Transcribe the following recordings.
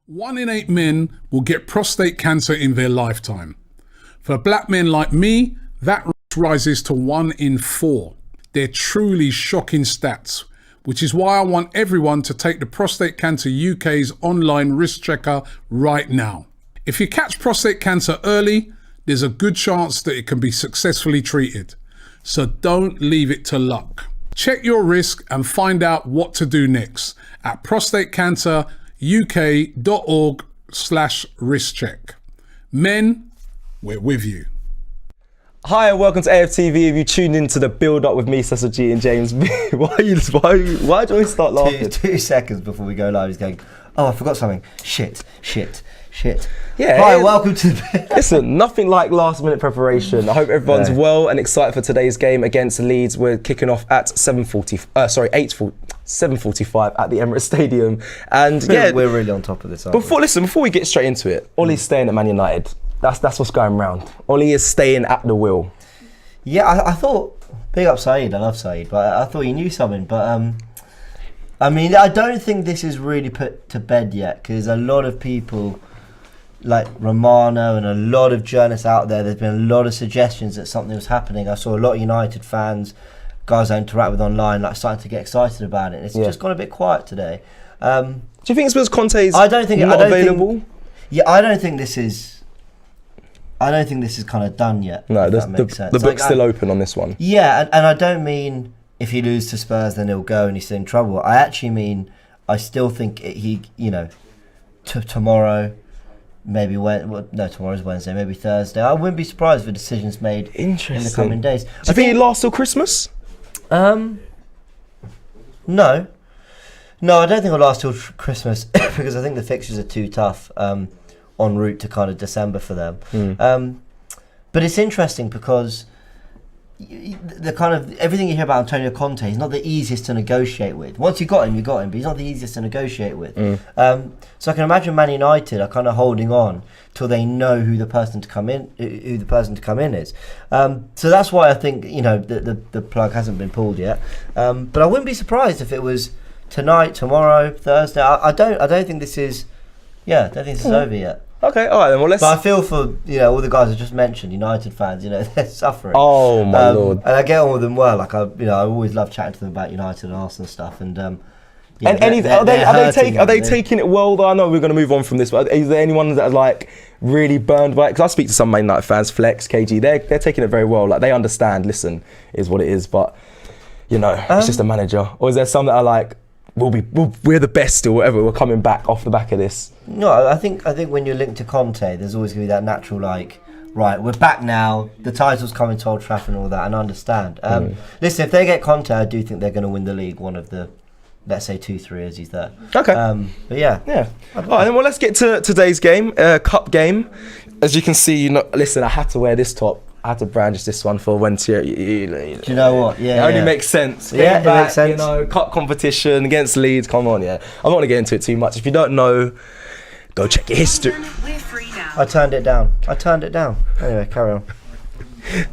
1 in 8 men will get prostate cancer in their lifetime. For black men like me, that rises to 1 in 4. They're truly shocking stats, which is why I want everyone to take the Prostate Cancer UK's online risk checker right now. If you catch prostate cancer early, there's a good chance that it can be successfully treated. So don't leave it to luck. Check your risk and find out what to do next at prostatecanceruk.org/risk check. Men, we're with you. Hi and welcome to AFTV. If you tuned into the build up with me, Cecil G and James B. Why do you always start laughing? Two seconds before we go live, he's going, oh, I forgot something. Shit. Yeah. Hi, welcome to the... Listen, nothing like last minute preparation. I hope everyone's well and excited for today's game against Leeds. We're kicking off at 7:45 at the Emirates Stadium. And yeah, we're really on top of this. Before we get straight into it, Ollie's staying at Man United. That's what's going round. Ollie is staying at the wheel. Yeah, I thought, big up Saeed, I love Saeed, but I thought he knew something. But I mean, I don't think this is really put to bed yet, because a lot of people like Romano and a lot of journalists out there's been a lot of suggestions that something was happening. I saw a lot of United fans, guys I interact with online, like starting to get excited about it. It's just gone a bit quiet today. Do you think it's because Conte's not available? I don't think this is kind of done yet. No, the book's still open on this one. Yeah, and I don't mean if he loses to Spurs then he'll go and he's in trouble. I actually mean I still think tomorrow, maybe tomorrow's Wednesday, maybe Thursday. I wouldn't be surprised if a decision's made in the coming days. Do you think it lasts till Christmas? No, I don't think it'll last till Christmas because I think the fixtures are too tough en route to kind of December for them. But it's interesting because the kind of everything you hear about Antonio Conte, he's not the easiest to negotiate with. Once you got him, but he's not the easiest to negotiate with. So I can imagine Man United are kind of holding on till they know who the person to come in is. So that's why I think the plug hasn't been pulled yet. But I wouldn't be surprised if it was tonight, tomorrow, Thursday. I don't think this is. Yeah, I don't think this is over yet. Okay, all right then. Well, let's. But I feel for all the guys I just mentioned, United fans. They're suffering. Oh my lord! And I get on with them well. Like I always love chatting to them about United and Arsenal stuff. And are they taking it well? Though I know we're going to move on from this, but is there anyone that are like really burned by it? Because I speak to some Man United fans, Flex, KG. They're taking it very well. Like they understand. Listen, is what it is. But it's just a manager. Or is there some that are like, we're the best or whatever, we're coming back off the back of this? No, I think when you're linked to Conte, there's always going to be that natural right, we're back now, the title's coming to Old Trafford and all that, and I understand. Listen, if they get Conte, I do think they're going to win the league, one of the, let's say 2-3 as he's there. Okay. But yeah. All right, then let's get to today's game, cup game. As you can see, listen, I had to wear this top. I had to brandish this one for when do you know what? Yeah, it only makes sense. Yeah, it makes sense. Cup competition against Leeds. Come on, yeah. I'm not going to get into it too much. If you don't know, go check your history. I turned it down. Anyway, carry on.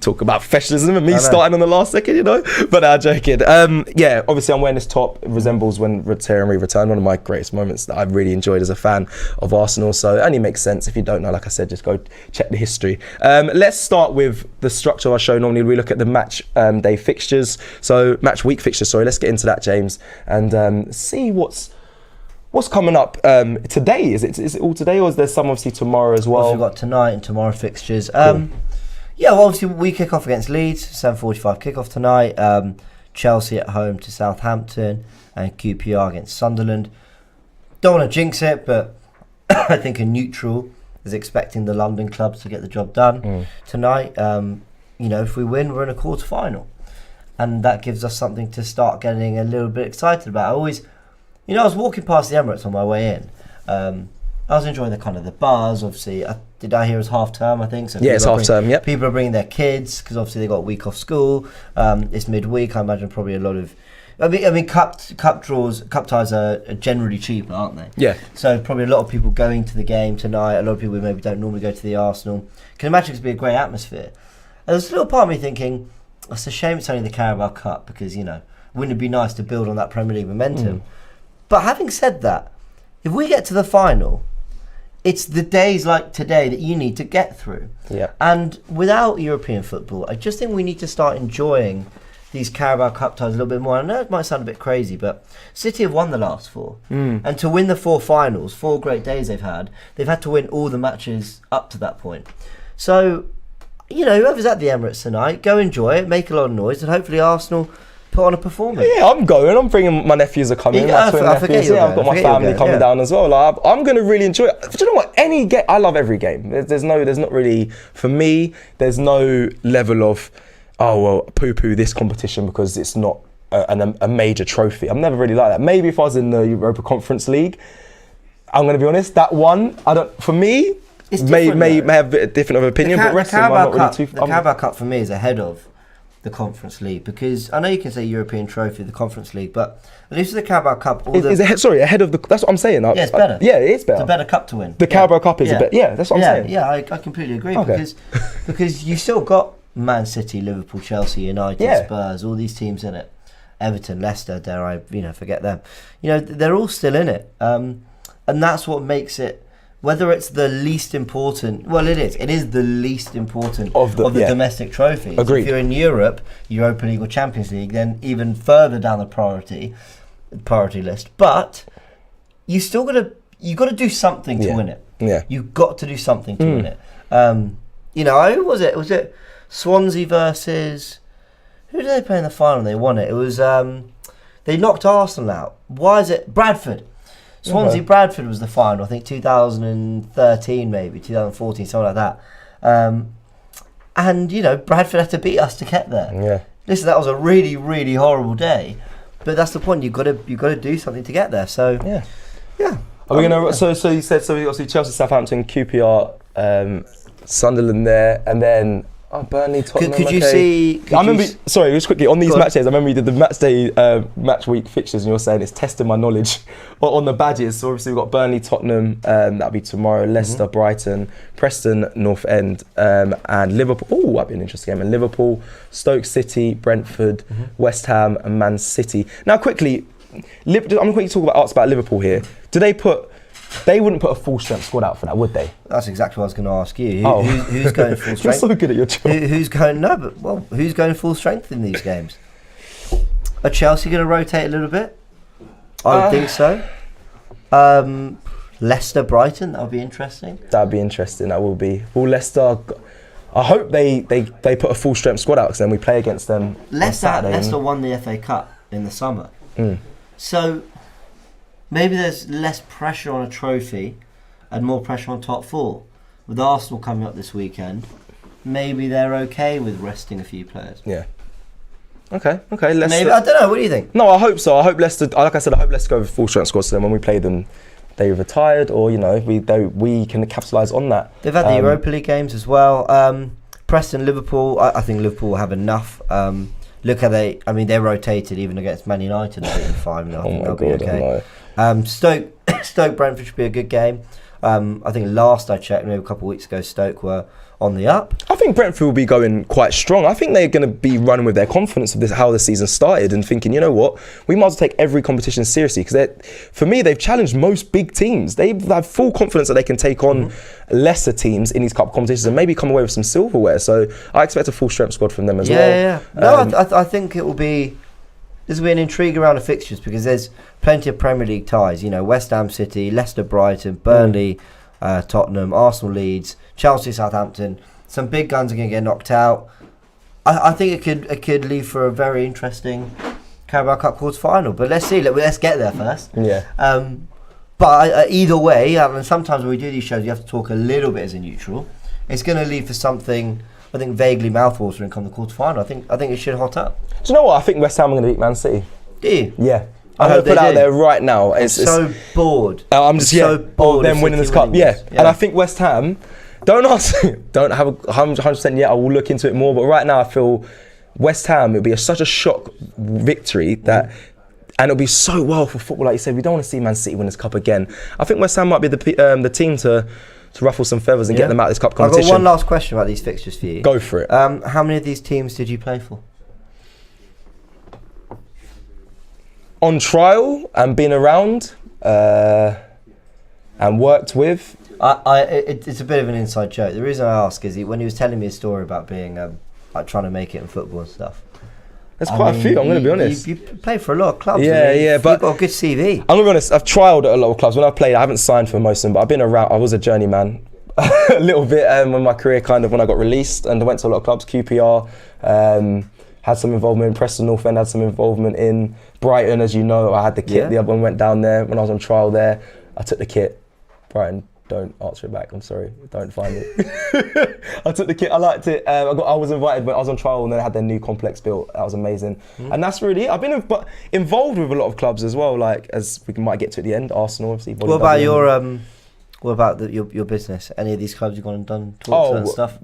Talk about professionalism and me starting on the last second, But I'm joking. Obviously I'm wearing this top. It resembles when Pierre-Emerick returned, one of my greatest moments that I've really enjoyed as a fan of Arsenal. So it only makes sense. If you don't know, like I said, just go check the history. Let's start with the structure I show. Normally we look at the match day fixtures. So match week fixtures, sorry. Let's get into that, James, and see what's coming up today. Is it all today, or is there some obviously tomorrow as well? We've got tonight and tomorrow fixtures. Cool. Yeah, well, obviously we kick off against Leeds, 7:45 kick-off tonight. Chelsea at home to Southampton and QPR against Sunderland. Don't want to jinx it, but I think a neutral is expecting the London clubs to get the job done tonight. If we win, we're in a quarter-final. And that gives us something to start getting a little bit excited about. I was walking past the Emirates on my way in. I was enjoying the buzz. Obviously, did I hear it's half term? I think so. Yeah, it's half term. Yep. People are bringing their kids because obviously they got a week off school. It's midweek. I imagine probably a lot of. I mean, cup ties are generally cheaper, aren't they? Yeah. So probably a lot of people going to the game tonight. A lot of people who maybe don't normally go to the Arsenal. Can imagine it's be a great atmosphere. And there's a little part of me thinking, it's a shame it's only the Carabao Cup because wouldn't it be nice to build on that Premier League momentum? But having said that, if we get to the final it's the days like today that you need to get through. Yeah. And without European football, I just think we need to start enjoying these Carabao Cup ties a little bit more. I know it might sound a bit crazy, but City have won the last 4. And to win the 4 finals, 4 great days they've had to win all the matches up to that point. So, whoever's at the Emirates tonight, go enjoy it, make a lot of noise, and hopefully Arsenal put on a performance. Yeah, I'm going. I'm bringing my nephews are coming. I forget I've got my family coming down as well. Like, I'm going to really enjoy it. Do you know what? Any game, I love every game. There's not really, for me, there's no level of, poo-poo this competition because it's not a major trophy. I'm never really like that. Maybe if I was in the Europa Conference League, I'm going to be honest, that one, for me, may have a bit different of opinion, but wrestling, I'm not really too... The Carabao Cup for me is ahead of the Conference League, because I know you can say European trophy, the Conference League, but at least with the Carabao Cup, ahead of the. That's what I'm saying. Yeah, it's better. Yeah, it's better. It's a better cup to win. The Carabao Cup is a better. Yeah, that's what I'm saying. Yeah, I completely agree, because you still got Man City, Liverpool, Chelsea, United, Spurs, all these teams in it. Everton, Leicester, dare I forget them. They're all still in it, and that's what makes it. Whether it's the least important, well, it is. It is the least important of the domestic trophies. Agreed. If you're in Europe, Europa League or Champions League, then even further down the priority list. But you got to do something to win it. Yeah. You've got to do something to win it. Who was it? Was it Swansea versus? Who did they play in the final? They won it. It was they knocked Arsenal out. Why is it Bradford? Swansea Bradford was the final, I think 2013 maybe, 2014, something like that. And Bradford had to beat us to get there. Yeah. Listen, that was a really, really horrible day, but that's the point. You've got to do something to get there. So yeah. Are we gonna? So you said obviously Chelsea, Southampton, QPR, Sunderland there, and then. Burnley, Tottenham. Could you see? Sorry, just quickly on these match days. I remember you did the match day, match week fixtures, and you're saying it's testing my knowledge on the badges. So obviously we've got Burnley, Tottenham. That'll be tomorrow. Leicester, Brighton, Preston, North End, and Liverpool. Oh, that'd be an interesting game. And Liverpool, Stoke City, Brentford, West Ham, and Man City. Now, quickly, I'm going to quickly talk about Liverpool here. They wouldn't put a full strength squad out for that, would they? That's exactly what I was going to ask you. Who's going full strength? You're so good at your job. Who's going full strength in these games? Are Chelsea going to rotate a little bit? I would think so. Leicester, Brighton, that would be interesting. That will be. Well, Leicester, I hope they put a full strength squad out, because then we play against them on Saturday. Leicester won the FA Cup in the summer. So maybe there's less pressure on a trophy and more pressure on top 4. With Arsenal coming up this weekend, maybe they're okay with resting a few players. Yeah. Okay. Leicester. Maybe, I don't know. What do you think? No, I hope so. I hope Leicester. Like I said, I hope Leicester go with full strength squad. So then when we play them, they retired, or we can capitalise on that. They've had the Europa League games as well. Preston, Liverpool. I think Liverpool will have enough. Look how they rotated even against Man United. I think 5-0. I think they'll be okay. Stoke Brentford should be a good game. I think last I checked, maybe a couple of weeks ago, Stoke were on the up. I think Brentford will be going quite strong. I think they're going to be running with their confidence of how the season started and thinking, you know what, we might as well take every competition seriously, because for me, they've challenged most big teams. They have full confidence that they can take on lesser teams in these cup competitions and maybe come away with some silverware. So I expect a full strength squad from them as well. Yeah. No, I think it will be. This will be an intriguing round of fixtures, because there's plenty of Premier League ties. West Ham City, Leicester Brighton, Burnley, Tottenham, Arsenal Leeds, Chelsea Southampton. Some big guns are going to get knocked out. I think it could leave for a very interesting Carabao Cup quarter final. But let's see. Let's get there first. Yeah. But either way, and sometimes when we do these shows, you have to talk a little bit as a neutral. It's going to leave for something, I think, vaguely mouthwatering come the quarter final. I think it should hot up. Do you know what? I think West Ham are going to beat Man City. Do you? Yeah. I'm going to put it out there right now. I'm so bored. I'm just so bored of them winning this cup. Yeah. And I think West Ham, don't have a 100% yet. I will look into it more. But right now, I feel West Ham, it'll be such a shock victory that, and it'll be so well for football. Like you said, we don't want to see Man City win this cup again. I think West Ham might be the team to ruffle some feathers and get them out of this cup competition. I've got one last question about these fixtures for you. Go for it. How many of these teams did you play for? On trial and been around and worked with, It's a bit of an inside joke. The reason I ask is when he was telling me a story about being like trying to make it in football and stuff. There's quite a few. I'm going to be honest. You play for a lot of clubs. Yeah, but you've got a good CV. I'm going to be honest. I've trialled at a lot of clubs. When I've played, I haven't signed for most of them, but I've been around. I was a journeyman a little bit when my career kind of when I got released, and I went to a lot of clubs. QPR had some involvement in Preston North End. Had some involvement in Brighton, as you know. I had the kit. Yeah. The other one went down there when I was on trial there. I took the kit. Brighton. Don't answer it back. I'm sorry. Don't find it. I took the kit. I liked it. I was invited when I was on trial and they had their new complex built. That was amazing. And that's really it. I've been involved with a lot of clubs as well. Like as we might get to at the end, Arsenal obviously. What about your business? Any of these clubs you've gone and done talks and stuff?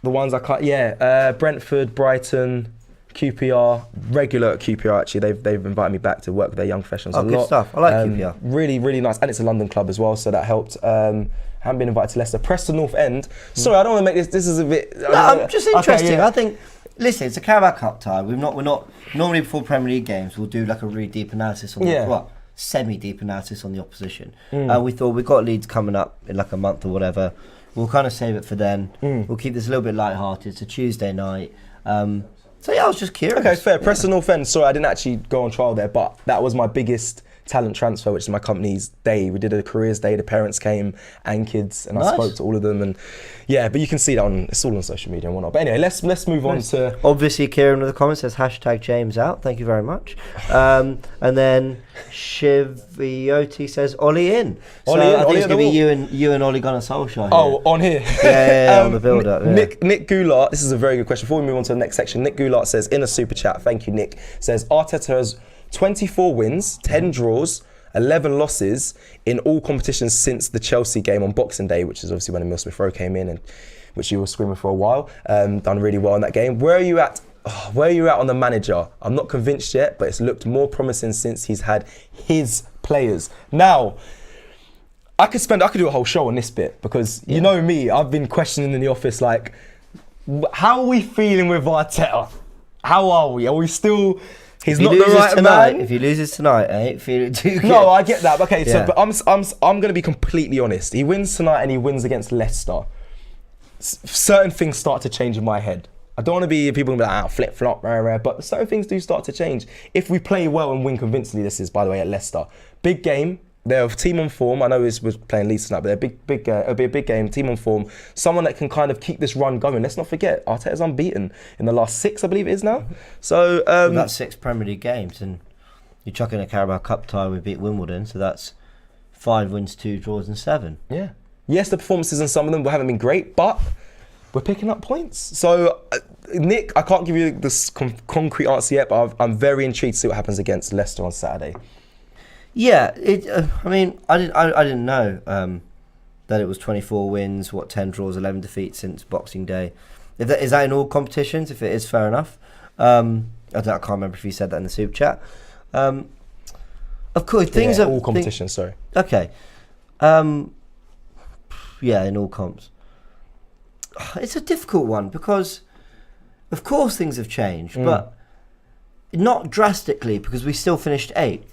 The ones I can't. Yeah, Brentford, Brighton. QPR, regular at QPR actually, they've invited me back to work with their young professionals a lot. Good stuff. I like QPR. Really, really nice, and it's a London club as well, so that helped. Haven't been invited to Leicester. Preston North End. Sorry, I don't want to make this is a bit. No, I'm just interesting. Okay, yeah. I think. Listen, it's a Carabao Cup tie. We're not normally before Premier League games. We'll do like a really deep analysis on semi-deep analysis on the opposition. We thought we've got Leeds coming up in like a month or whatever. We'll kind of save it for then. We'll keep this a little bit light-hearted. It's a Tuesday night. So yeah, I was just curious. Okay, fair. Preston North End. Sorry, I didn't actually go on trial there, but that was my biggest talent transfer, which is my company's day. We did a careers day. The parents came and kids, and I spoke to all of them. And yeah, but you can see that it's all on social media and whatnot. But anyway, let's move on to. Obviously, Kieran with the comments says #James out. Thank you very much. And then Shivioti says Ollie in. So I think it's gonna be you and Ollie Gunnar Solskjaer. Oh, on here. Yeah, on the build up. Yeah. Nick Goulart. This is a very good question. Before we move on to the next section, Nick Goulart says in a super chat. Thank you, Nick. Says Arteta has 24 wins, 10 draws, 11 losses in all competitions since the Chelsea game on Boxing Day, which is obviously when Emile Smith-Rowe came in, and which you were screaming for a while. Done really well in that game. Where are you at on the manager? I'm not convinced yet, but it's looked more promising since he's had his players. Now, I could do a whole show on this bit because you know me, I've been questioning in the office like, how are we feeling with Arteta? How are we? Are we still... He's not the right man. If he loses tonight, I ain't feeling too good. No, I get that. Okay, so but I'm going to be completely honest. He wins tonight and he wins against Leicester. Certain things start to change in my head. I don't want to be people be like, flip flop, but certain things do start to change. If we play well and win convincingly, this is by the way at Leicester, big game. They're a team on form. I know we're playing Leeds tonight, but it'll be a big game, team on form. Someone that can kind of keep this run going. Let's not forget, Arteta's unbeaten in the last 6, I believe it is now. So that's 6 Premier League games, and you chuck in a Carabao Cup tie, we beat Wimbledon, so that's 5 wins, 2 draws, and 7. Yeah. Yes, the performances in some of them haven't been great, but we're picking up points. So, Nick, I can't give you this concrete answer yet, but I'm very intrigued to see what happens against Leicester on Saturday. Yeah, I mean, I didn't know that it was 24 wins, 10 draws, 11 defeats since Boxing Day. Is that in all competitions? If it is, fair enough. I can't remember if you said that in the super chat. Of course, things are all competitions. Sorry. Okay. Yeah, in all comps. It's a difficult one because, of course, things have changed, but not drastically because we still finished 8th.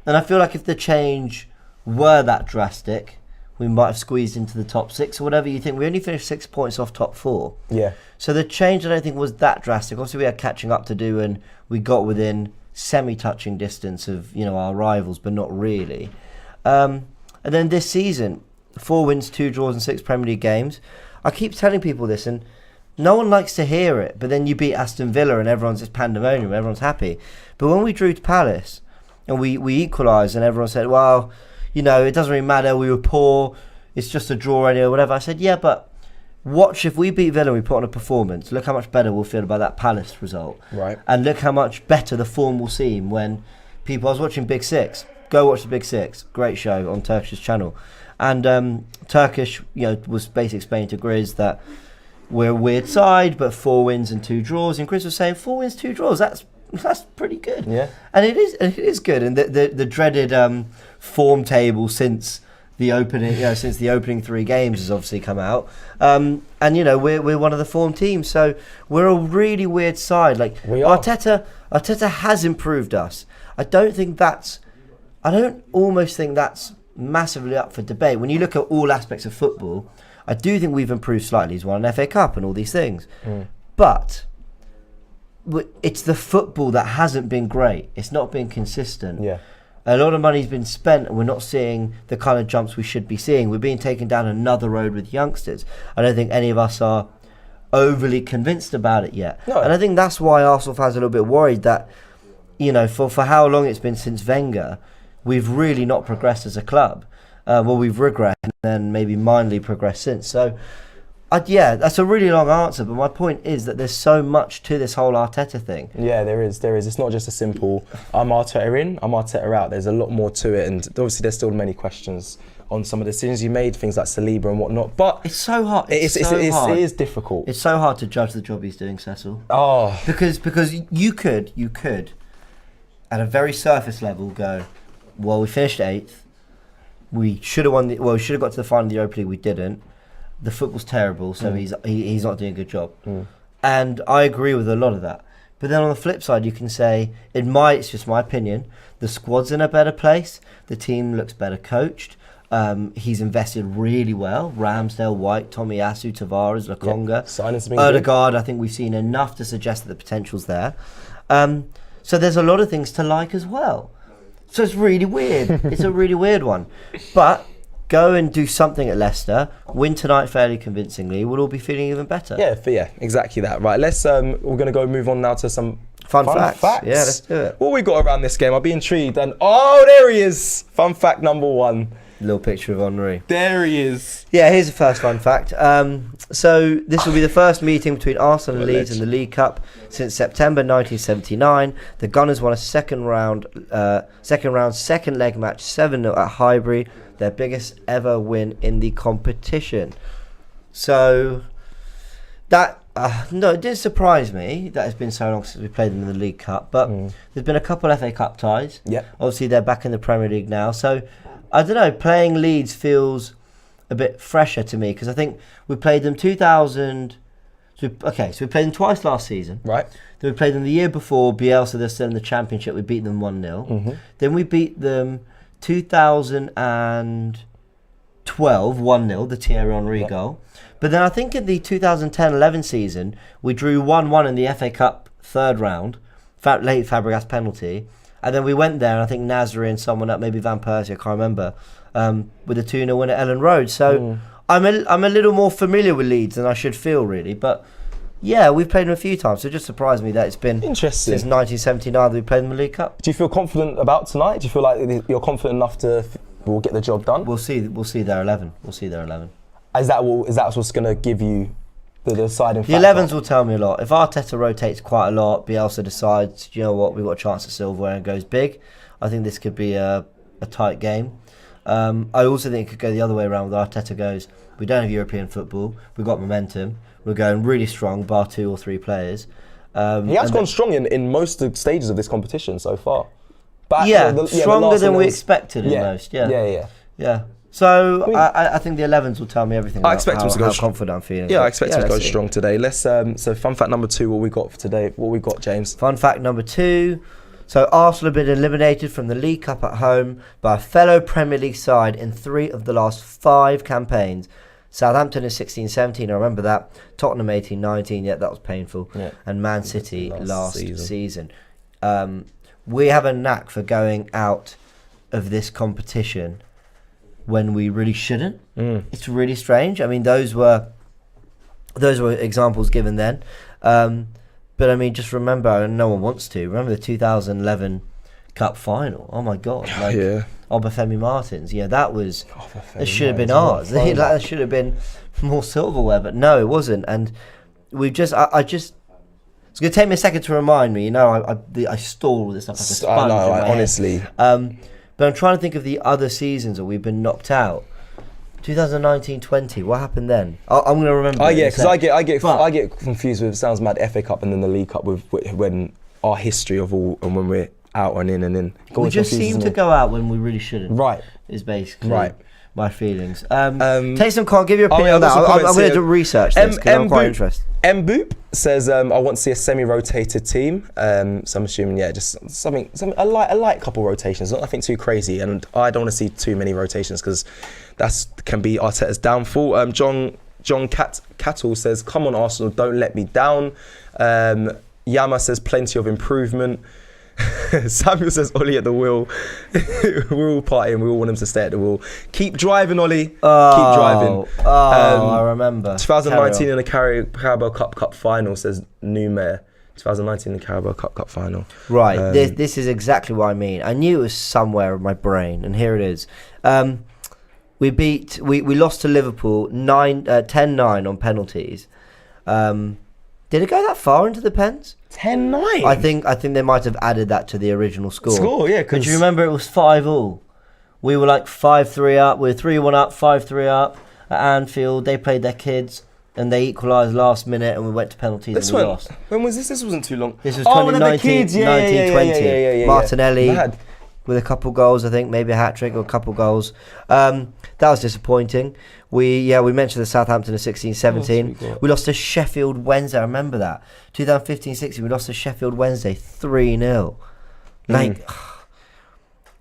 And I feel like if the change were that drastic, we might have squeezed into the top 6 or whatever you think. We only finished 6 points off top 4. Yeah. So the change I don't think was that drastic. Obviously we had catching up to do and we got within semi-touching distance of our rivals, but not really. And then this season, 4 wins, 2 draws and 6 Premier League games. I keep telling people this and no one likes to hear it, but then you beat Aston Villa and everyone's just pandemonium, everyone's happy. But when we drew to Palace... and we equalised and everyone said, well, it doesn't really matter, we were poor, it's just a draw anyway, or whatever. I said, yeah, but watch if we beat Villa and we put on a performance, look how much better we'll feel about that Palace result. Right. And look how much better the form will seem when I was watching Big Six. Go watch the Big Six. Great show on Turkish's channel. And Turkish, was basically explaining to Grizz that we're a weird side, but 4 wins and 2 draws. And Grizz was saying 4 wins, 2 draws, that's pretty good. Yeah. And it is good. And the dreaded form table since the opening 3 games has obviously come out. And we're one of the form teams, so we're a really weird side. Like we are. Arteta has improved us. I don't think that's I don't almost think that's massively up for debate. When you look at all aspects of football, I do think we've improved slightly. He's won an FA Cup and all these things. But it's the football that hasn't been great. It's not been consistent. Yeah. A lot of money's been spent and we're not seeing the kind of jumps we should be seeing. We're being taken down another road with youngsters. I don't think any of us are overly convinced about it yet. No. And I think that's why Arsenal fans are a little bit worried that, you know, for how long it's been since Wenger, we've really not progressed as a club. We've regressed and then maybe mildly progressed since. So, yeah, that's a really long answer, but my point is that there's so much to this whole Arteta thing. Yeah, there is. It's not just a simple, I'm Arteta in, I'm Arteta out. There's a lot more to it, and obviously there's still many questions on some of the decisions you made, things like Saliba and whatnot. But it's so hard. It is difficult. It's so hard to judge the job he's doing, Cecil. Oh, because you could, at a very surface level, go, well, we finished 8th. We should have won. We should have got to the final of the Europa League. We didn't. The football's terrible, so he's not doing a good job. And I agree with a lot of that. But then on the flip side, you can say, it's just my opinion, the squad's in a better place. The team looks better coached. He's invested really well. Ramsdale, White, Tomiyasu, Tavares, Lokonga, Odegaard. I think we've seen enough to suggest that the potential's there. So there's a lot of things to like as well. So it's really weird. It's a really weird one. But go and do something at Leicester, win tonight fairly convincingly, we'll all be feeling even better. Yeah, exactly that. Right, we're going to move on now to some fun facts. Yeah, let's do it. What we got around this game? I'll be intrigued. And there he is. Fun fact number 1. Little picture of Henry. There he is. Yeah, here's the first fun fact. So this will be the first meeting between Arsenal and Leeds in the League Cup since September 1979. The Gunners won a second round, second leg match 7-0 at Highbury, their biggest ever win in the competition. So that it did surprise me that it's been so long since we played them in the League Cup. But there's been a couple FA Cup ties. Yep. Obviously they're back in the Premier League now. So I don't know, playing Leeds feels a bit fresher to me because I think we played them 2000. So we played them twice last season. Right. Then we played them the year before. Bielsa, they're still in the Championship. We beat them 1-0. Then we beat them 2012 1-0, the Thierry Henry goal. But then I think in the 2010-11 season, we drew 1-1 in the FA Cup third round, late Fabregas penalty. And then we went there, and I think Nasri and someone up, maybe Van Persie, I can't remember, with a 2-0 win at Ellen Road. So I'm a little more familiar with Leeds than I should feel, really. But yeah, we've played them a few times, so it just surprised me that it's been interesting since 1979 that we played in the League Cup. Do you feel confident about tonight? Do you feel like you're confident enough we'll get the job done? We'll see their 11. Is that what's going to give you the deciding factor? The 11s will tell me a lot. If Arteta rotates quite a lot, Bielsa decides, you know what, we've got a chance at silverware and goes big, I think this could be a tight game. I also think it could go the other way around with Arteta goes, we don't have European football, we've got momentum, we're going really strong, bar 2 or 3 players. He has gone strong in most of the stages of this competition so far. But stronger than we expected in most. Yeah. So I think the 11s will tell me everything. I expect him to go how confident I'm feeling. Yeah, I expect him to go strong today. Let's so fun fact number 2. What we got for today? What we got, James? Fun fact number 2. So Arsenal have been eliminated from the League Cup at home by a fellow Premier League side in 3 of the last 5 campaigns. Southampton in 16-17, I remember that. Tottenham 18-19, yeah, that was painful. Yeah. And Man City last season. We have a knack for going out of this competition when we really shouldn't. It's really strange. I mean, those were examples given then. But I mean, just remember, and no one wants to, remember the 2011 Cup final. Oh my God. Obafemi Martins. Yeah, that should have been ours. That should have been more silverware, but no, it wasn't. And we've just, it's going to take me a second to remind me, I store all this stuff like a sponge. Honestly. But I'm trying to think of the other seasons that we've been knocked out. 2019-20, what happened then? I'm going to remember. Oh yeah, because I get confused with, sounds mad, FA Cup and then the League Cup with when our history of all, and when we're out and in. We just seem to go out when we really shouldn't. Right. Is basically. Right. my feelings. Take some comment, give your opinion on that. I'm going to research this because I'm quite interested. Mboop says, I want to see a semi-rotated team. So I'm assuming, just something a light couple rotations, not nothing too crazy. And I don't want to see too many rotations because that can be Arteta's downfall. John Cattle says, come on Arsenal, don't let me down. Yama says, plenty of improvement. Samuel says, Ollie at the wheel. We're all partying, we all want him to stay at the wheel. Keep driving, Ollie. Keep driving. I remember. 2019 in the Carabao Cup final, says Numair. 2019 in the Carabao Cup final. Right, this is exactly what I mean. I knew it was somewhere in my brain, and here it is. We lost to Liverpool 10-9 on penalties. Did it go that far into the pens? 10-9. I think they might have added that to the original score. Yeah. But you remember it was 5-5. We were like 5-3 up. We were 3-1 up, 5-3 up at Anfield. They played their kids and they equalised last minute, and we went to penalties and we lost. When was this? This wasn't too long. This was 2019, 1920. Martinelli. Mad. With a couple goals, I think, maybe a hat-trick or a couple goals. That was disappointing. We mentioned the Southampton of 16-17. We lost to Sheffield Wednesday, I remember that. 2015-16, we lost to Sheffield Wednesday 3-0.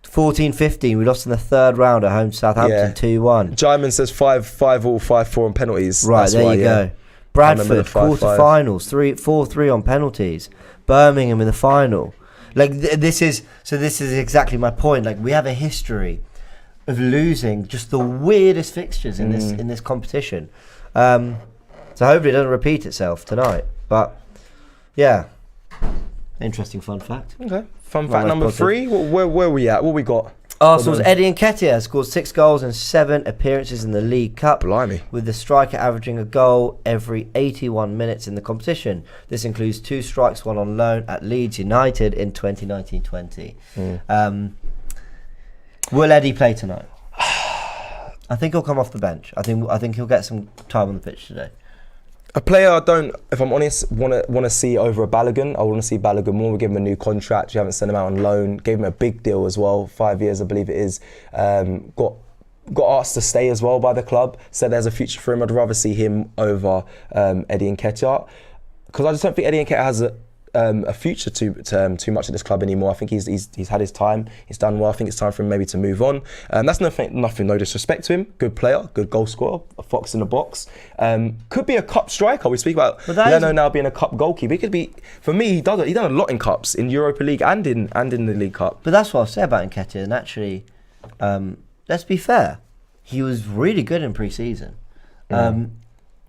14-15, we lost in the third round at home to Southampton 2-1. Jaiman says 5-5 5-4 on penalties. Right, that's there you go. Bradford, quarter-finals, 4-3 on penalties. Birmingham in the final. This is exactly my point. We have a history of losing just the weirdest fixtures in this competition. So hopefully it doesn't repeat itself tonight. But yeah, interesting fun fact. Okay, fun fact number 3. Where are we at? What we got? Arsenal's Eddie Nketiah has scored 6 goals and 7 appearances in the League Cup. Blimey. With the striker averaging a goal every 81 minutes in the competition. This includes 2 strikes, 1 on loan at Leeds United in 2019-20. Will Eddie play tonight? I think he'll come off the bench. I think he'll get some time on the pitch today. A player I don't, if I'm honest, want to see over a Balogun. I want to see Balogun more. We give him a new contract. We haven't sent him out on loan. Gave him a big deal as well, 5 years, I believe it is. Got asked to stay as well by the club. Said there's a future for him. I'd rather see him over Eddie Nketiah, because I just don't think Eddie Nketiah has a future too much at this club anymore. I think he's had his time. He's done well. I think it's time for him maybe to move on. That's nothing, no disrespect to him. Good player, good goal scorer, a fox in the box. Could be a cup striker. We speak about Leno now being a cup goalkeeper. He could be. For me, he done a lot in cups, in Europa League and in the League Cup. But that's what I say about Nketiah. And actually, let's be fair, he was really good in pre-season.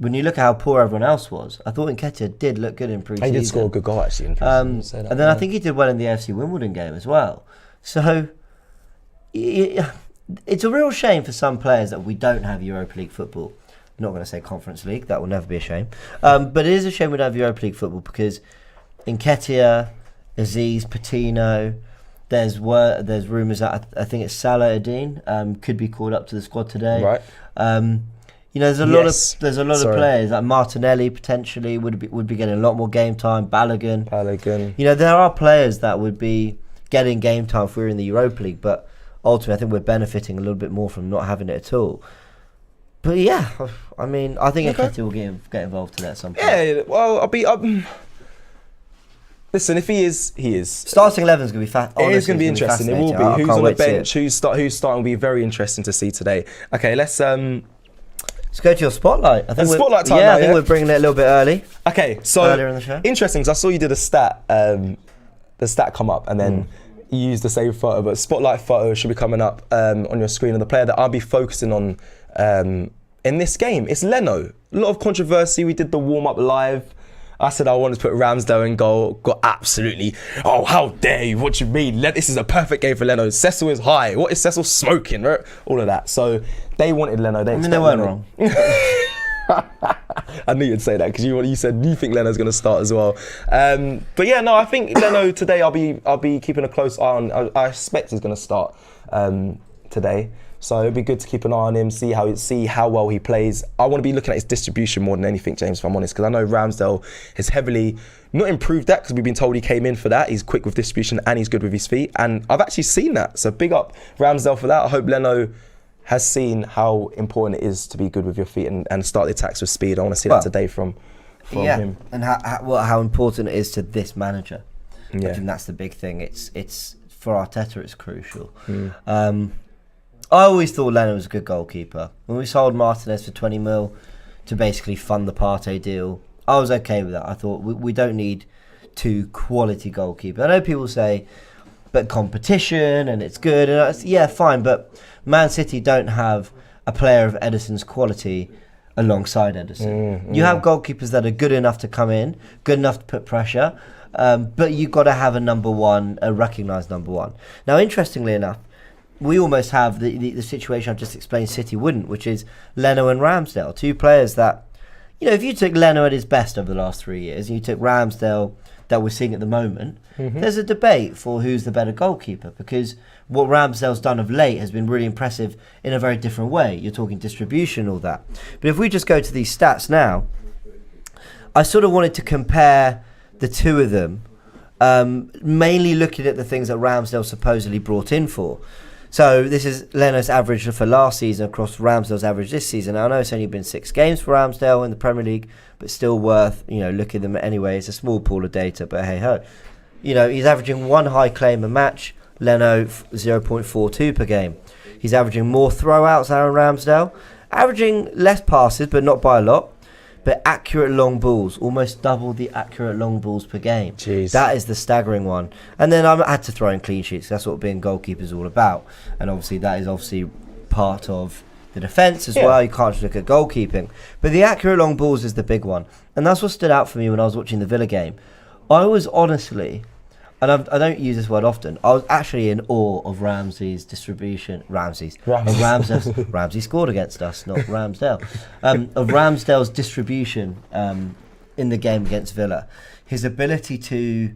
When you look at how poor everyone else was, I thought Nketiah did look good in pre-season. He did score a good goal, actually. And then I think he did well in the AFC Wimbledon game as well. So it's a real shame for some players that we don't have Europa League football. I'm not going to say Conference League, that will never be a shame. But it is a shame we don't have Europa League football, because Nketiah, Aziz, Patino, there's rumours that I think it's Salah Ad-Din could be called up to the squad today. Right. There's a lot of players like Martinelli potentially would be getting a lot more game time. Balogun. There are players that would be getting game time if we were in the Europa League, but ultimately I think we're benefiting a little bit more from not having it at all. But yeah, I mean, I think Nketiah will get involved today at some point. Yeah, well, listen, if he is. Starting 11 is going to be fast. It is going to be interesting. It will be. Who's on the bench? Who's starting will be very interesting to see today. Okay, let's go to your spotlight. I think spotlight time. I think we're bringing it a little bit early. Okay, so earlier in the show. Interesting, because I saw you did a stat, the stat come up, and then you used the same photo. But spotlight photo should be coming up on your screen, and the player that I'll be focusing on in this game, it's Leno. A lot of controversy. We did the warm up live. I said I wanted to put Ramsdale in goal. Got absolutely, oh, how dare you? What do you mean? This is a perfect game for Leno. Cecil is high. What is Cecil smoking? All of that. So they wanted Leno. They weren't wrong. I knew you'd say that, because you said you think Leno's going to start as well. But yeah, no, I think Leno today I'll be keeping a close eye on. I expect he's going to start today. So it'd be good to keep an eye on him, see how well he plays. I want to be looking at his distribution more than anything, James, if I'm honest, because I know Ramsdale has heavily not improved that, because we've been told he came in for that. He's quick with distribution and he's good with his feet, and I've actually seen that. So big up Ramsdale for that. I hope Leno has seen how important it is to be good with your feet and start the attacks with speed. I want to see that today from him. And how important it is to this manager. Yeah. I think that's the big thing. It's for Arteta, it's crucial. I always thought Leno was a good goalkeeper. When we sold Martinez for 20 mil to basically fund the Partey deal, I was okay with that. I thought we don't need 2 quality goalkeepers. I know people say, but competition and it's good. And yeah, fine. But Man City don't have a player of Ederson's quality alongside Ederson. You have goalkeepers that are good enough to come in, good enough to put pressure, but you've got to have a number one, a recognised number one. Now, interestingly enough, we almost have the situation I've just explained City wouldn't, which is Leno and Ramsdale, 2 players that, if you took Leno at his best over the last 3 years and you took Ramsdale that we're seeing at the moment, there's a debate for who's the better goalkeeper, because what Ramsdale's done of late has been really impressive in a very different way. You're talking distribution, all that. But if we just go to these stats now, I sort of wanted to compare the 2 of them, mainly looking at the things that Ramsdale supposedly brought in for. So this is Leno's average for last season across Ramsdale's average this season. Now, I know it's only been 6 games for Ramsdale in the Premier League, but still worth, looking at them anyway. It's a small pool of data, but hey ho. He's averaging 1 high claim a match, Leno 0.42 per game. He's averaging more throwouts, Aaron Ramsdale, averaging less passes, but not by a lot. But accurate long balls, almost double the accurate long balls per game. Jeez. That is the staggering one. And then I had to throw in clean sheets. That's what being goalkeeper is all about. And obviously that is part of the defence as well. You can't just look at goalkeeping. But the accurate long balls is the big one. And that's what stood out for me when I was watching the Villa game. I was honestly, and I don't use this word often, I was actually in awe of Ramsey's distribution. Ramsey scored against us, not Ramsdale. Of Ramsdale's distribution in the game against Villa. His ability to...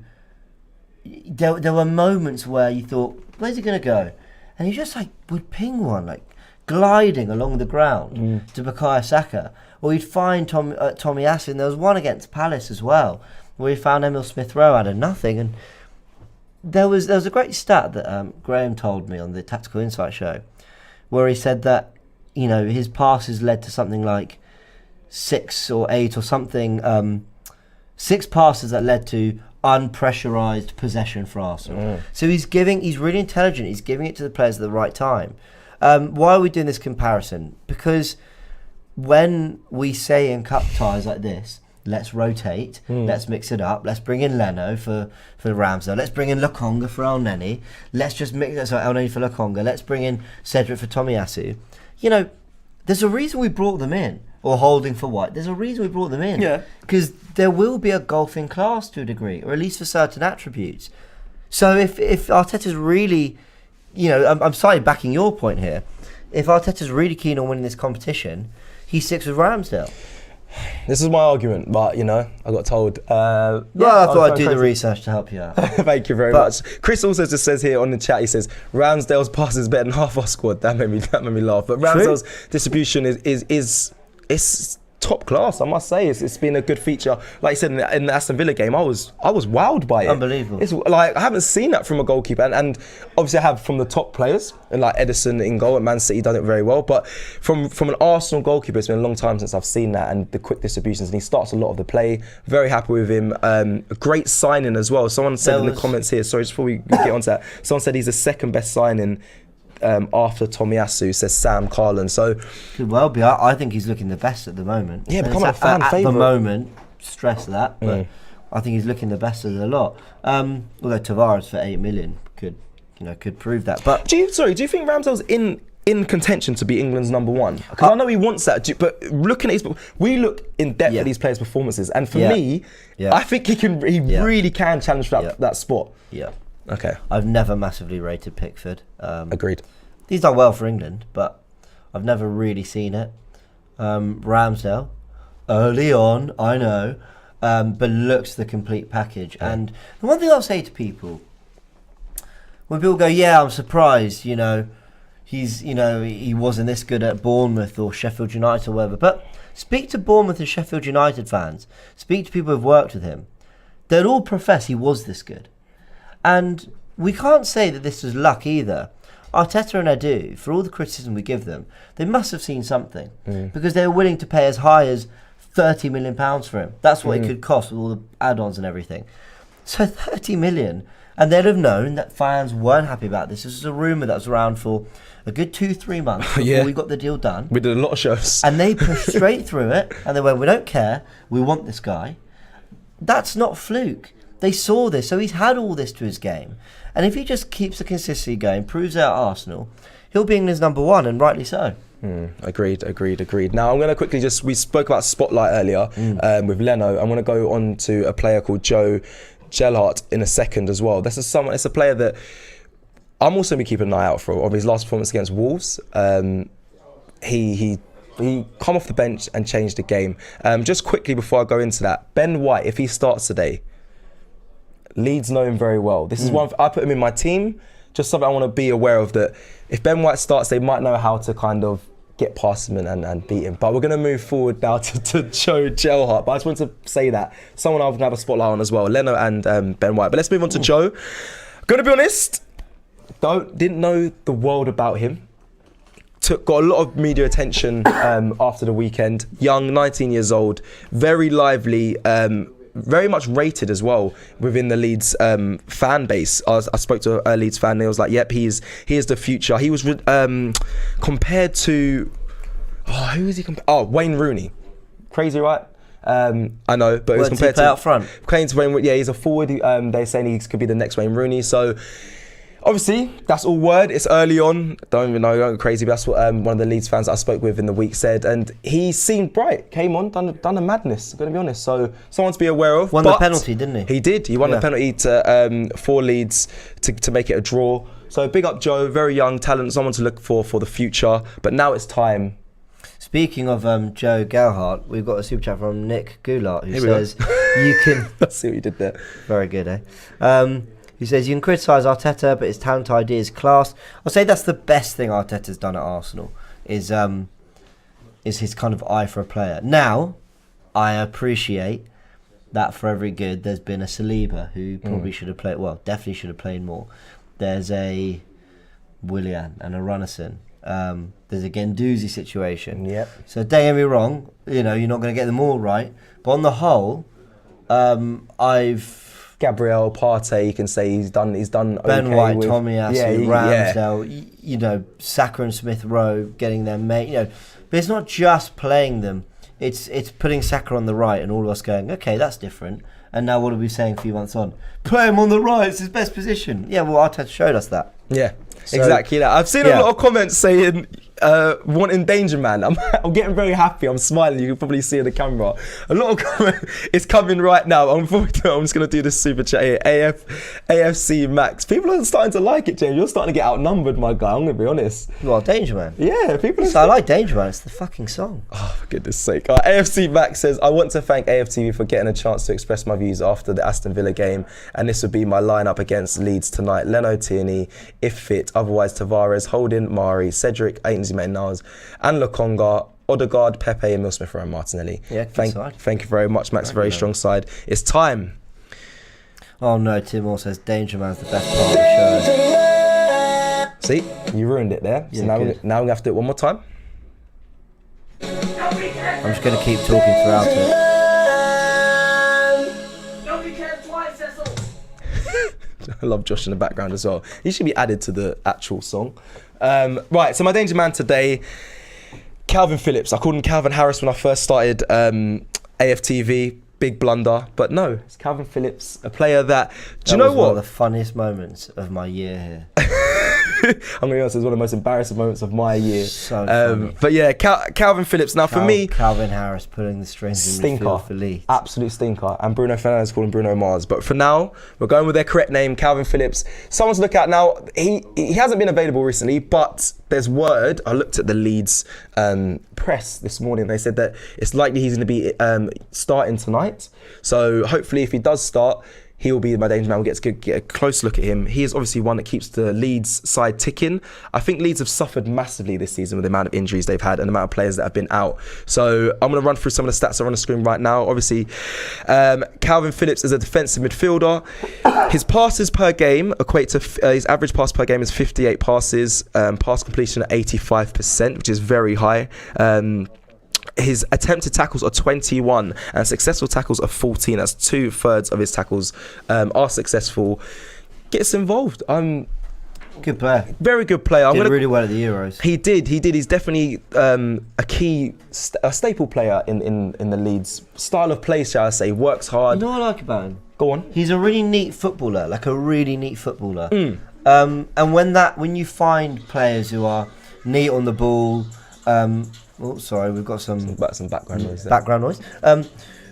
There were moments where you thought, where's he going to go? And he just would ping one, gliding along the ground to Bukayo Saka. Or he'd find Tomiyasu, and there was one against Palace as well, where he found Emil Smith-Rowe out of nothing. And there was a great stat that Graham told me on the Tactical Insight show, where he said that his passes led to something like 6 or 8 or something, 6 passes that led to unpressurized possession for Arsenal. So he's really intelligent. He's giving it to the players at the right time. Why are we doing this comparison? Because when we say in cup ties like this, let's rotate, let's mix it up, let's bring in Leno for Ramsdale, let's bring in Lokonga for El Neni, let's just mix El Neni for Lokonga, let's bring in Cedric for Tomiyasu. There's a reason we brought them in, or Holding for White. There's a reason we brought them in. Yeah. Because there will be a gulf in class to a degree, or at least for certain attributes. So if Arteta's really, I'm slightly backing your point here, if Arteta's really keen on winning this competition, he sticks with Ramsdale. This is my argument, but I got told. I thought I'd do the research to help you out. Thank you very much. Chris also just says here on the chat, he says Ramsdale's pass is better than half our squad. That made me laugh. But Ramsdale's distribution is top class, I must say. It's been a good feature. Like you said in the Aston Villa game, I was wowed by it. Unbelievable. It's I haven't seen that from a goalkeeper, and obviously I have from the top players, and like Ederson in goal at Man City done it very well. But from an Arsenal goalkeeper, it's been a long time since I've seen that, and the quick distributions, and he starts a lot of the play. Very happy with him. A great signing as well. Someone said in the comments here, sorry, just before we get onto that, someone said he's the second best signing after Tomiyasu, says Sam Carlin. So could well be. I think he's looking the best at the moment. Yeah, becoming a fan favourite. At the moment, stress that, but I think he's looking the best of the lot. Although Tavares for 8 million could prove that. But do you think Ramsdale's in contention to be England's number one? Because I know he wants that, but looking at we look in depth at these players' performances, and for me, I think he really can challenge for that spot. Yeah. Okay. I've never massively rated Pickford. Agreed. He's done well for England, but I've never really seen it. Ramsdale, early on, I know, but looks the complete package. Yeah. And the one thing I'll say to people, when people go, I'm surprised, he wasn't this good at Bournemouth or Sheffield United or whatever, but speak to Bournemouth and Sheffield United fans, speak to people who've worked with him, they'd all profess he was this good. And we can't say that this was luck either. Arteta and Edu, for all the criticism we give them, they must have seen something because they were willing to pay as high as £30 million for him. That's what it could cost with all the add-ons and everything. So 30 million, and they'd have known that fans weren't happy about this. This was a rumour that was around for a good 2-3 months before we got the deal done. We did a lot of shows. And they pushed straight through it, and they went, we don't care, we want this guy. That's not fluke. They saw this, so he's had all this to his game. And if he just keeps the consistency going, proves out Arsenal, he'll be England's number one, and rightly so. Agreed. Now I'm going to quickly we spoke about Spotlight earlier with Leno. I'm going to go on to a player called Joe Gelhardt in a second as well. It's a player that I'm also going to be keeping an eye out for. Of his last performance against Wolves, he come off the bench and changed the game. Just quickly before I go into that, Ben White, if he starts today, Leeds know him very well. This is one I put him in my team. Just something I want to be aware of, that if Ben White starts, they might know how to kind of get past him and beat him. But we're going to move forward now to Joe Gelhardt. But I just wanted to say that someone I'm going to have a spotlight on as well, Leno and Ben White. But let's move on to Joe. Going to be honest, didn't know the world about him. Got a lot of media attention after the weekend. Young, 19 years old, very lively, very much rated as well within the Leeds fan base. I spoke to a Leeds fan and he was like, yep, he is the future. He was compared to, who is he compared? Wayne Rooney. Crazy, right? I know, but it was compared to out front. Yeah, he's a forward. They're saying he could be the next Wayne Rooney. So obviously, that's all word. It's early on. Don't even know, don't go crazy. But that's what one of the Leeds fans that I spoke with in the week said. And he seemed bright. Came on, done a madness, going to be honest. So someone to be aware of. Won the penalty, didn't he? He did. He won the penalty for Leeds to make it a draw. So big up Joe, very young talent, someone to look for the future. But now it's time. Speaking of Joe Gelhardt, we've got a super chat from Nick Goulart who says, you can... Let's see what you did there. Very good, eh? He says, you can criticise Arteta, but his talent idea is class. I'll say that's the best thing Arteta's done at Arsenal, is his kind of eye for a player. Now, I appreciate that for every good, there's been a Saliba who probably should have played, well, definitely should have played more. There's a Willian and a Runnison. There's a Guendouzi situation. Yep. So don't get me wrong, you're not going to get them all right. But on the whole, Gabriel, Partey, you can say he's done Ben okay White, with, Tomiyasu, Ramsdale, Saka and Smith Rowe getting their mate, but it's not just playing them. It's putting Saka on the right and all of us going, okay, that's different. And now what are we saying a few months on? Play him on the right, it's his best position. Yeah, well, Arteta showed us that. Yeah, exactly that. I've seen a lot of comments saying wanting Danger Man. I'm getting very happy. I'm smiling. You can probably see in the camera. A lot of comments. It's coming right now. I'm just going to do this super chat here. AFC Max. People are starting to like it, James. You're starting to get outnumbered, my guy. I'm going to be honest. Well, Danger Man. Yeah, people. I like Danger Man. It's the fucking song. Oh, for goodness sake. AFC Max says, I want to thank AFTV for getting a chance to express my views after the Aston Villa game, and this would be my lineup against Leeds tonight. Leno, Tierney, if fit. Otherwise, Tavares, Holding, Mari, Cedric, Ainsley Maitland-Niles, and Lokonga, Odegaard, Pepe, Emil Smith and Martinelli. Yeah, thank you very much, Max. Very strong side. It's time. Oh no, Tim Moore says Danger Man's the best part of the show. See, you ruined it there. So Yeah, now we're going to have to do it one more time. I'm just going to keep talking throughout it. Nobody cares twice, Cecil. I love Josh in the background as well. He should be added to the actual song. Right, so my Danger Man today, Calvin Phillips. I called him Calvin Harris when I first started AFTV. Big blunder, but no, it's Calvin Phillips, a player that... Do you know what? One of the funniest moments of my year here. I'm going to be honest, it was one of the most embarrassing moments of my year. So funny. But yeah, Calvin Phillips. Now for me... Calvin Harris putting the strings in midfield for Leeds. Absolute stinker. And Bruno Fernandes calling Bruno Mars. But for now, we're going with their correct name, Calvin Phillips. Someone to look at now. He hasn't been available recently, but there's word. I looked at the Leeds press this morning. They said that it's likely he's going to be starting tonight. So hopefully if he does start, He will be my danger man. We'll get a close look at him. He is obviously one that keeps the Leeds side ticking. I think Leeds have suffered massively this season with the amount of injuries they've had and the amount of players that have been out. So I'm going to run through some of the stats that are on the screen right now. Obviously, Calvin Phillips is a defensive midfielder. His passes per game equate to his average pass per game is 58 passes. Pass completion at 85%, which is very high. His attempted tackles are 21 and successful tackles are 14. That's 2/3 of his tackles are successful. Gets involved. Good player. Very good player. Did really well at the Euros. He did. He's definitely a key, a staple player in the Leeds style of play, shall I say. Works hard. You know what I like about him? Go on. He's a really neat footballer, like a really neat footballer. And when you find players who are neat on the ball, oh, sorry, we've got some background noise. Background noise.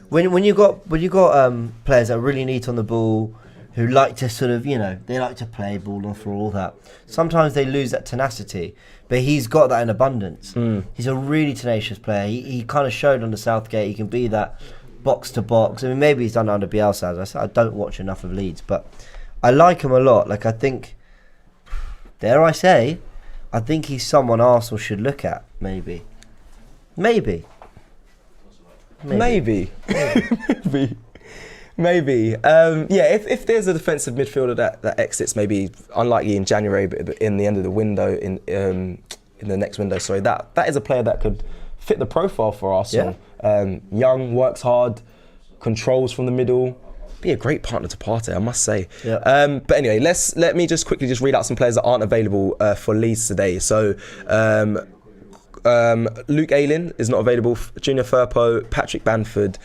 When you got players that are really neat on the ball, who like to sort of, they like to play ball and for all that. Sometimes they lose that tenacity, but he's got that in abundance. He's a really tenacious player. He kind of showed under Southgate he can be that box to box. I mean, maybe he's done it under Bielsa. As I said, I don't watch enough of Leeds, but I like him a lot. Like, I think, dare I say, I think he's someone Arsenal should look at. Maybe. Maybe. If there's a defensive midfielder that exits, maybe unlikely in January, but in the end of the window, in the next window, sorry, that is a player that could fit the profile for Arsenal. Young, works hard, controls from the middle. Be a great partner to Partey, I must say. But anyway, let me just quickly read out some players that aren't available for Leeds today. So Luke Ayling is not available. Junior Firpo, Patrick Bamford.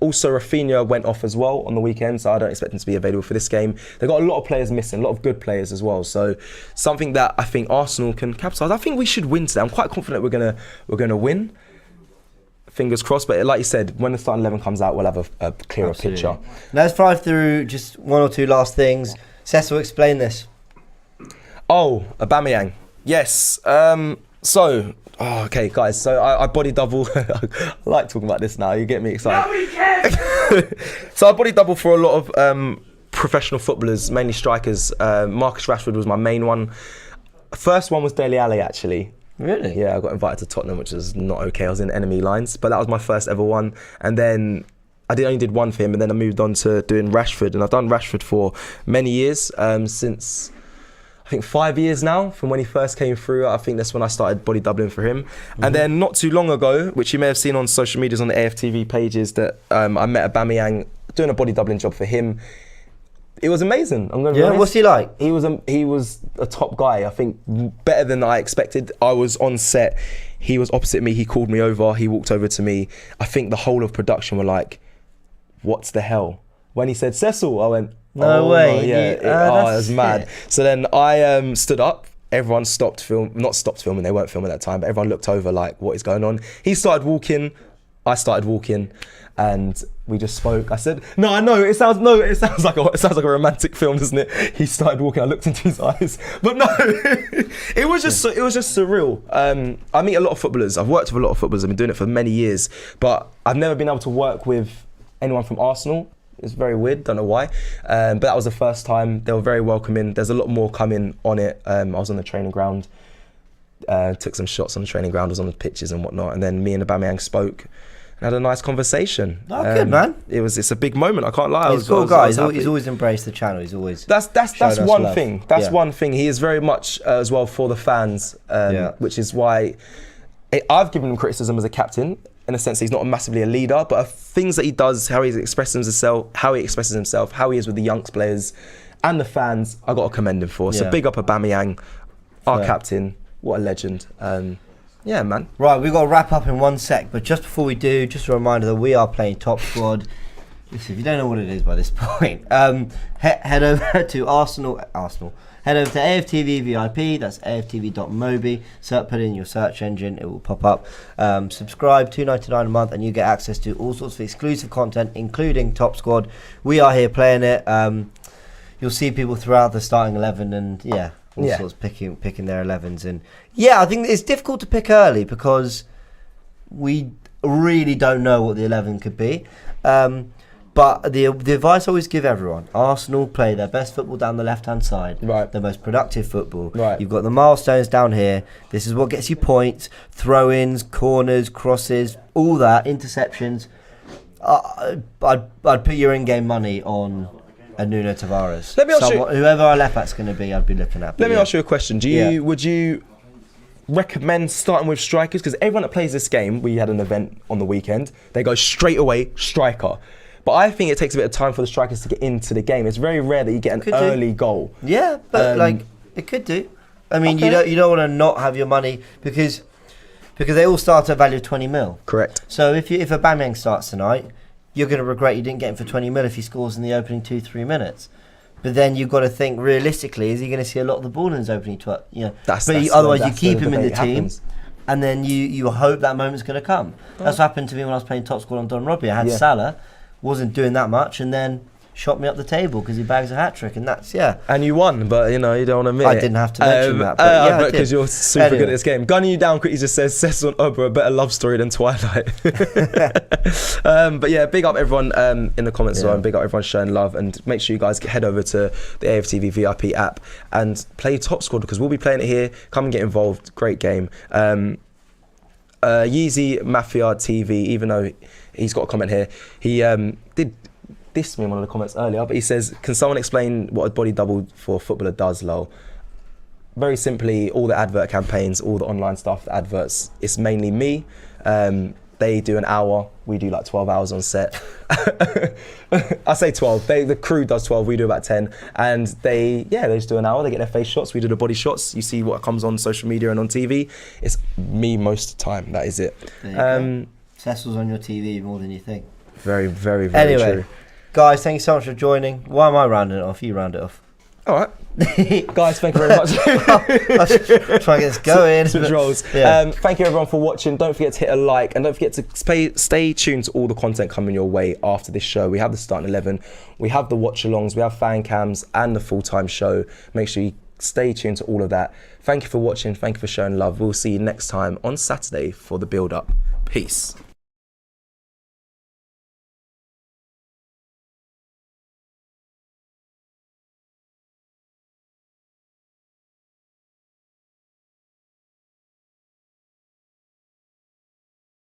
Also, Rafinha went off as well on the weekend, so I don't expect him to be available for this game. They've got a lot of players missing, a lot of good players as well. So something that I think Arsenal can capitalise. I think we should win today. I'm quite confident we're gonna win. Fingers crossed, but like you said, when the starting 11 comes out, we'll have a clearer picture. Now let's fly through just one or two last things. Cecil, explain this. Oh, Aubameyang. Yes. Okay, guys. So I body double. I like talking about this now. You get me excited. Nobody cares. So I body double for a lot of professional footballers, mainly strikers. Marcus Rashford was my main one. First one was Dele Alli, actually. Really? Yeah, I got invited to Tottenham, which was not okay. I was in enemy lines, but that was my first ever one. And then I only did one for him, and then I moved on to doing Rashford, and I've done Rashford for many years, since I think 5 years now, from when he first came through. I think that's when I started body doubling for him. And then not too long ago, which you may have seen on social medias on the AFTV pages, that I met Aubameyang doing a body doubling job for him. It was amazing. I'm going to be honest. What's he like? He was a top guy. I think better than I expected. I was on set. He was opposite me. He called me over. He walked over to me. I think the whole of production were like, "What's the hell?" When he said Cecil, I went, "No way!" No, yeah, it was mad. So then I stood up. Everyone stopped filming. Not stopped filming. They weren't filming at that time. But everyone looked over like, "What is going on?" He started walking. I started walking. And we just spoke. I said, "No, I know. It sounds like a romantic film, doesn't it?" He started walking. I looked into his eyes, but no, it was just surreal. I meet a lot of footballers. I've worked with a lot of footballers. I've been doing it for many years, but I've never been able to work with anyone from Arsenal. It's very weird. Don't know why, but that was the first time. They were very welcoming. There's a lot more coming on it. I was on the training ground. Took some shots on the training ground. Was on the pitches and whatnot, and then me and Aubameyang spoke. Had a nice conversation. Oh, good, man. It's a big moment. I can't lie. He's a cool guy. He's always embraced the channel. He's always that's one love. thing. That's one thing. He is very much as well for the fans, which is why I've given him criticism as a captain. In a sense, he's not massively a leader, but things that he does, how he expresses himself, how he is with the young players and the fans, I got to commend him for. So big up Aubameyang, our captain. What a legend. Yeah, man. Right, we've got to wrap up in 1 sec, but just before we do, just a reminder that we are playing Top Squad. Listen, if you don't know what it is by this point, head over to Arsenal. Head over to AFTV VIP, that's aftv.mobi. Put in your search engine, it will pop up. Subscribe, $2.99 a month, and you get access to all sorts of exclusive content, including Top Squad. We are here playing it. You'll see people throughout the starting 11, and all sorts picking their 11s. And I think it's difficult to pick early because we really don't know what the 11 could be. But But the advice I always give everyone: Arsenal play their best football down the left-hand side, Right. the most productive football. Right. You've got the milestones down here. This is what gets you points: throw-ins, corners, crosses, all that, interceptions. I'd put your in-game money on a Nuno Tavares. Let me ask you- whoever our left back's going to be, I'd be looking at. But Let me ask you a question. Yeah. Would you recommend starting with strikers? Because everyone that plays this game, we had an event on the weekend, they go straight away striker. But I think it takes a bit of time for the strikers to get into the game. It's very rare that you get an early goal. Yeah, but it could do. I mean, Okay. you don't want to not have your money because they all start at a value of 20 mil. Correct. So if Aubameyang starts tonight, you're going to regret you didn't get him for 20 mil if he scores in the opening 2-3 minutes. But then you've got to think realistically: is he going to see a lot of the ball in his opening? Otherwise, you keep him in the team, and then you hope that moment's going to come. That's what happened to me when I was playing top scorer on Don Robbie. I had Salah, wasn't doing that much, and then shot me up the table because he bags a hat trick, and that's And you won, but you don't want to admit I it. didn't have to mention that, but yeah, I did. because you're super good at this game. Gunning you down quickly just says Cecil and Oprah, a better love story than Twilight. But yeah, big up everyone in the comments zone. Big up everyone showing love, and make sure you guys head over to the AFTV VIP app and play Top Squad, because we'll be playing it here. Come and get involved. Great game. Yeezy Mafia TV, even though he's got a comment here, he did diss me in one of the comments earlier, but he says, can someone explain what a body double for a footballer does, lol? Very simply, all the advert campaigns, all the online stuff, the adverts, it's mainly me. They do an hour, we do like 12 hours on set. I say 12, the crew does 12, we do about 10. And they just do an hour, they get their face shots, we do the body shots. You see what comes on social media and on TV. It's me most of the time, that is it. Cecil's on your TV more than you think. Very, very, very true. Guys, thank you so much for joining. Why am I rounding it off? You round it off. All right. Guys, thank you very much. I'll try and get this going. Switch roles. Yeah. Thank you everyone for watching. Don't forget to hit a like, and don't forget to stay tuned to all the content coming your way after this show. We have the starting 11, we have the watch alongs, we have fan cams and the full-time show. Make sure you stay tuned to all of that. Thank you for watching. Thank you for showing love. We'll see you next time on Saturday for the build-up. Peace.